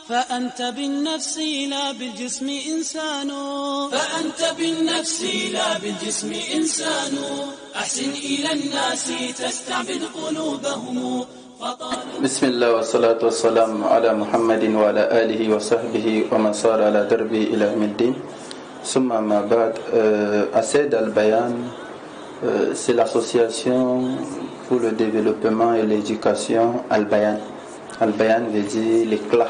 فأنت بالنفس لا بالجسم إنسان فأنت بالنفس لا بالجسم إنسان أحسن إلى الناس تستعبد قلوبهم بسم الله والصلاة والسلام على محمد وعلى آله وصحبه ومن صار على دربه إلى يوم الدين ثم ما بعد ACED Al-Bayan c'est l'association pour le développement et l'éducation Al-Bayan. Al-Bayan veut dire l'éclat.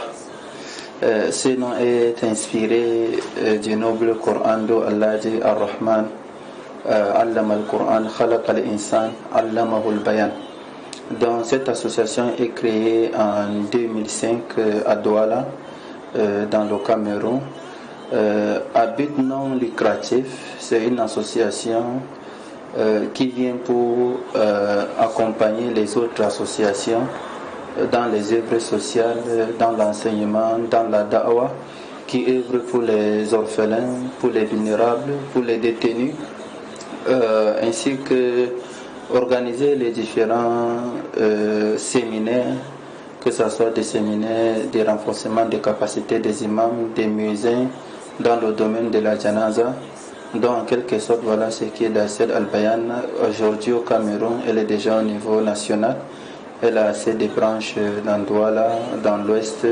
Ce nom est inspiré du noble Coran d'où Allah dit Ar-Rahman Allama al-Quran Khalaq al-Insan Allamahu al-Bayan. Donc cette association est créée en 2005 à Douala, dans le Cameroun. À but non lucratif, c'est une association qui vient pour accompagner les autres associations dans les œuvres sociales, dans l'enseignement, dans la da'wah, qui œuvre pour les orphelins, pour les vulnérables, pour les détenus, ainsi que organiser les différents séminaires, que ce soit des séminaires de renforcement des capacités des imams, des muezzins dans le domaine de la janaza. Donc en quelque sorte, voilà ce qui est d'ACED Al-Bayan. Aujourd'hui au Cameroun, elle est déjà au niveau national. Elle a assez de branches dans Douala, dans l'ouest,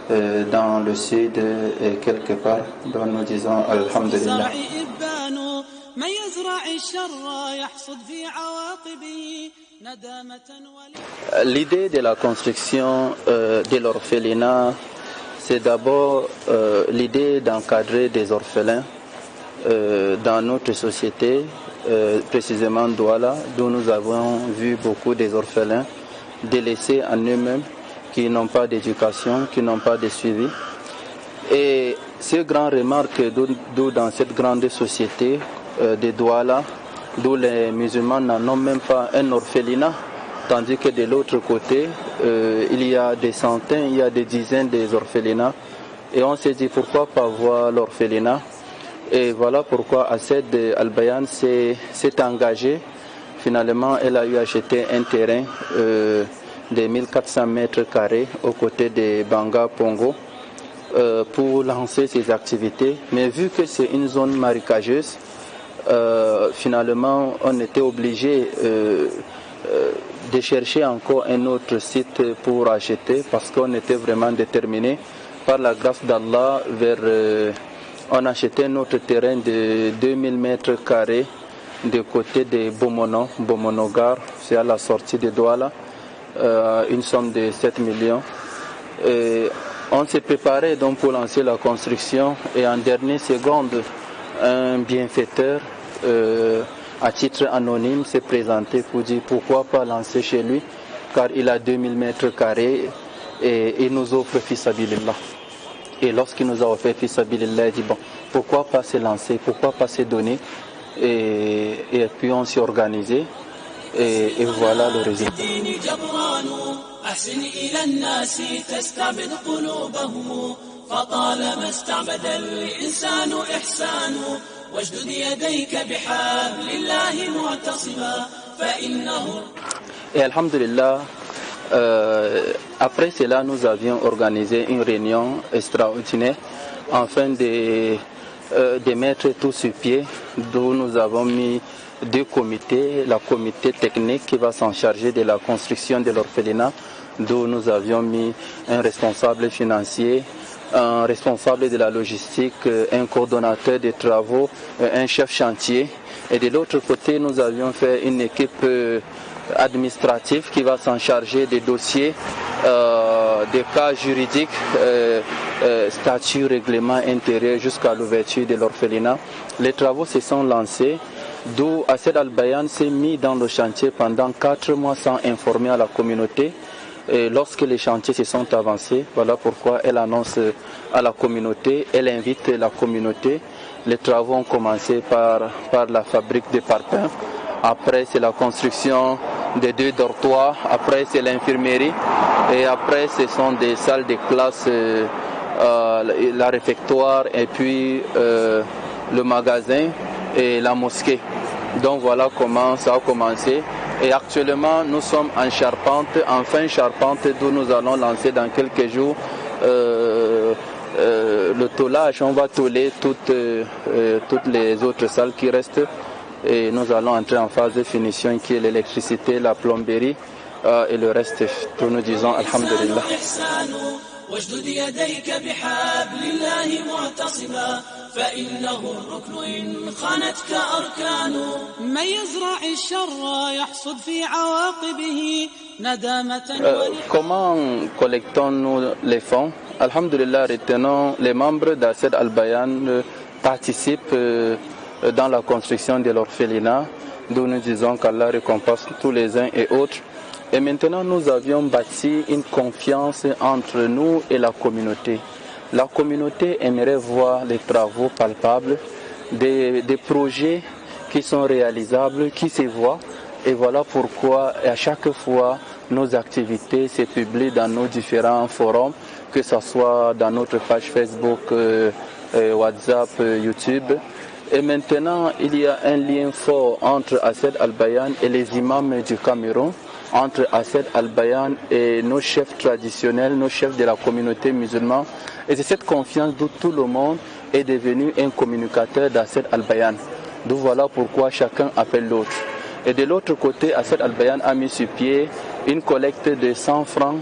dans le sud et quelque part. Donc nous disons Alhamdulillah. L'idée de la construction de l'orphelinat, c'est d'abord l'idée d'encadrer des orphelins dans notre société, précisément Douala, d'où nous avons vu beaucoup des orphelins délaissés en eux-mêmes, qui n'ont pas d'éducation, qui n'ont pas de suivi. Et ces grandes remarques d'où dans cette grande société de Douala, d'où les musulmans n'en ont même pas un orphelinat, tandis que de l'autre côté, il y a des centaines, il y a des dizaines d'orphelinats. Et on s'est dit pourquoi pas voir l'orphelinat. Et voilà pourquoi ACED Al-Bayan s'est engagée. Finalement, elle a eu acheté un terrain de 1400 mètres carrés aux côtés de Banga Pongo pour lancer ses activités. Mais vu que c'est une zone marécageuse, finalement, on était obligé de chercher encore un autre site pour acheter parce qu'on était vraiment déterminé par la grâce d'Allah on a acheté notre terrain de 2000 mètres carrés de côté de Bomonogar, c'est à la sortie de Douala, une somme de 7 millions. Et on s'est préparé donc pour lancer la construction et en dernière seconde, un bienfaiteur à titre anonyme s'est présenté pour dire pourquoi pas lancer chez lui, car il a 2000 mètres carrés et il nous offre Fisabilillah. Et lorsqu'il nous a offert Fisabilillah, il dit bon, pourquoi pas se lancer, pourquoi pas se donner, et puis on s'est organisé et voilà le résultat. Et alhamdulillah, après cela, nous avions organisé une réunion extraordinaire afin de mettre tout sur pied, d'où nous avons mis deux comités, la comité technique qui va s'en charger de la construction de l'orphelinat, d'où nous avions mis un responsable financier, un responsable de la logistique, un coordonnateur des travaux, un chef chantier. Et de l'autre côté, nous avions fait une équipe administrative qui va s'en charger des dossiers, des cas juridiques, statut, règlement intérieur jusqu'à l'ouverture de l'orphelinat. Les travaux se sont lancés, d'où ACED Al-Bayan s'est mis dans le chantier pendant 4 mois sans informer à la communauté. Et lorsque les chantiers se sont avancés, voilà pourquoi elle annonce à la communauté, elle invite la communauté. Les travaux ont commencé par la fabrique de parpaings. Après, c'est la construction des 2 dortoirs. Après, c'est l'infirmerie. Et après, ce sont des salles de classe, la réfectoire et puis le magasin et la mosquée. Donc voilà comment ça a commencé. Et actuellement, nous sommes en charpente, d'où nous allons lancer dans quelques jours le tôlage, on va tôler toutes les autres salles qui restent et nous allons entrer en phase de finition qui est l'électricité, la plomberie et le reste. Tout nous disons Alhamdulillah. واشدد يديك بحبل الله معتصما فإنه الركن إن خانتك أركان من يزرع الشر يحصد في عواقبه ندامة. Comment collectons-nous les fonds? Alhamdulillah, retenons les membres d'Assed Al-Bayan participent dans la construction de l'orphelinat, d'où nous disons qu'Allah récompense tous les uns et autres. Et maintenant, nous avions bâti une confiance entre nous et la communauté. La communauté aimerait voir les travaux palpables, des projets qui sont réalisables, qui se voient. Et voilà pourquoi à chaque fois, nos activités se publient dans nos différents forums, que ce soit dans notre page Facebook, WhatsApp, YouTube. Et maintenant, il y a un lien fort entre Assed Al-Bayan et les imams du Cameroun, entre Assed Al-Bayan et nos chefs traditionnels, nos chefs de la communauté musulmane. Et c'est cette confiance d'où tout le monde est devenu un communicateur d'Assed Al-Bayan. D'où voilà pourquoi chacun appelle l'autre. Et de l'autre côté, Assed Al-Bayan a mis sur pied une collecte de 100 francs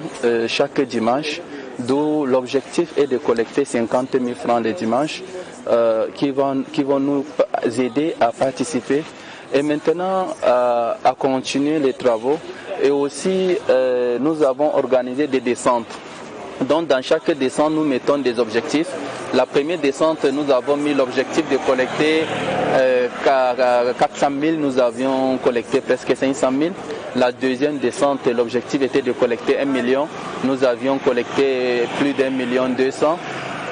chaque dimanche, d'où l'objectif est de collecter 50 000 francs le dimanche qui vont nous aider à participer et maintenant à continuer les travaux. Et aussi, nous avons organisé des descentes. Donc, dans chaque descente, nous mettons des objectifs. La première descente, nous avons mis l'objectif de collecter 400 000. Nous avions collecté presque 500 000. La deuxième descente, l'objectif était de collecter 1 million. Nous avions collecté plus d'1,2 million.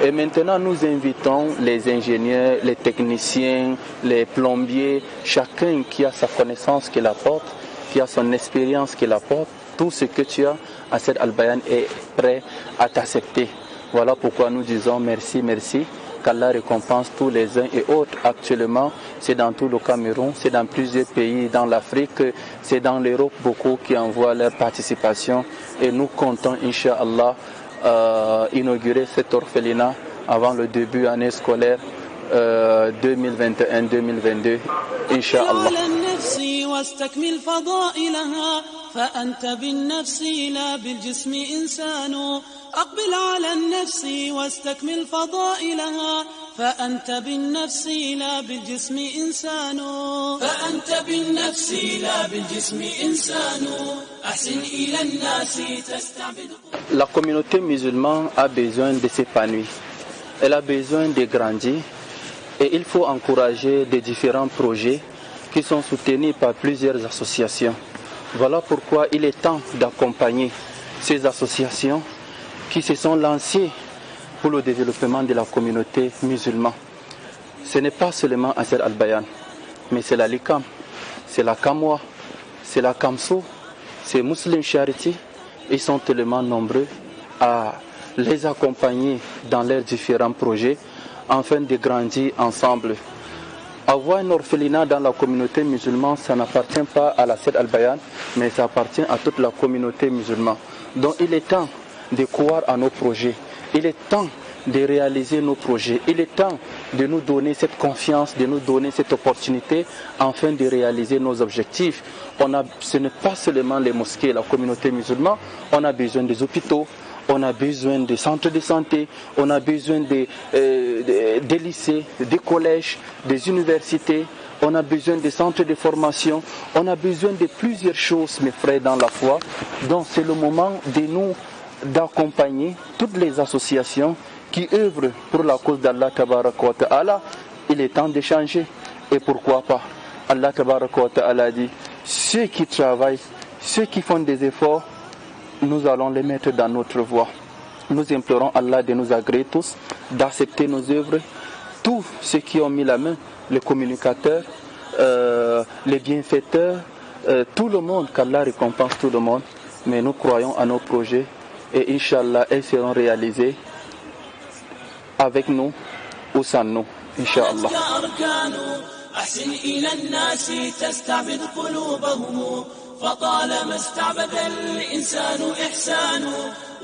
Et maintenant, nous invitons les ingénieurs, les techniciens, les plombiers, chacun qui a sa connaissance qu'il apporte, qui a son expérience qu'il apporte, tout ce que tu as, Assed Al-Bayan est prêt à t'accepter. Voilà pourquoi nous disons merci, merci, qu'Allah récompense tous les uns et autres. Actuellement, c'est dans tout le Cameroun, c'est dans plusieurs pays, dans l'Afrique, c'est dans l'Europe beaucoup qui envoient leur participation. Et nous comptons, Inch'Allah, inaugurer cet orphelinat avant le début de l'année scolaire 2021-2022 Inch'Allah. واستكمل فضائلها فأنت بالنفس لا بالجسم إنسان أقبل على النفس واستكمل فضائلها فأنت بالنفس لا بالجسم إنسان فأنت بالنفس لا بالجسم إنسان أحسن إلى الناس تستعبد. La communauté musulmane a besoin de s'épanouir, elle a besoin de grandir et il faut encourager des différents projets qui sont soutenus par plusieurs associations. Voilà pourquoi il est temps d'accompagner ces associations qui se sont lancées pour le développement de la communauté musulmane. Ce n'est pas seulement Assed Al-Bayan, mais c'est la Likam, c'est la Kamwa, c'est la Kamso, c'est Muslim Charity. Ils sont tellement nombreux à les accompagner dans leurs différents projets afin de grandir ensemble. Avoir un orphelinat dans la communauté musulmane, ça n'appartient pas à l'Assed Al-Bayan, mais ça appartient à toute la communauté musulmane. Donc il est temps de croire à nos projets, il est temps de réaliser nos projets, il est temps de nous donner cette confiance, de nous donner cette opportunité afin de réaliser nos objectifs. Ce n'est pas seulement les mosquées, la communauté musulmane, on a besoin des hôpitaux, on a besoin des centres de santé, on a besoin des lycées, des collèges, des universités, on a besoin des centres de formation, on a besoin de plusieurs choses, mes frères, dans la foi. Donc c'est le moment de nous d'accompagner toutes les associations qui œuvrent pour la cause d'Allah Tabaraka wa Ta'ala. Il est temps de changer. Et pourquoi pas? Allah Tabaraka wa Ta'ala dit, ceux qui travaillent, ceux qui font des efforts, nous allons les mettre dans notre voie. Nous implorons Allah de nous agréer tous, d'accepter nos œuvres, tous ceux qui ont mis la main, les communicateurs, les bienfaiteurs, tout le monde, qu'Allah récompense tout le monde. Mais nous croyons à nos projets et Inch'Allah, elles seront réalisées avec nous ou sans nous, Inch'Allah. أحسن إلى الناس تستعبد قلوبهم فطالما استعبد الإنسان إحسان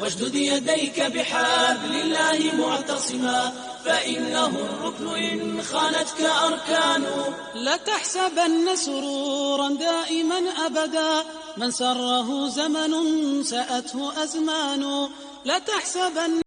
واشدد يديك بحبل الله معتصما، فإنه الركن إن خانتك أركان. لا تحسبن سرورا دائما أبدا من سره زمن سأته أزمان، لا تحسبن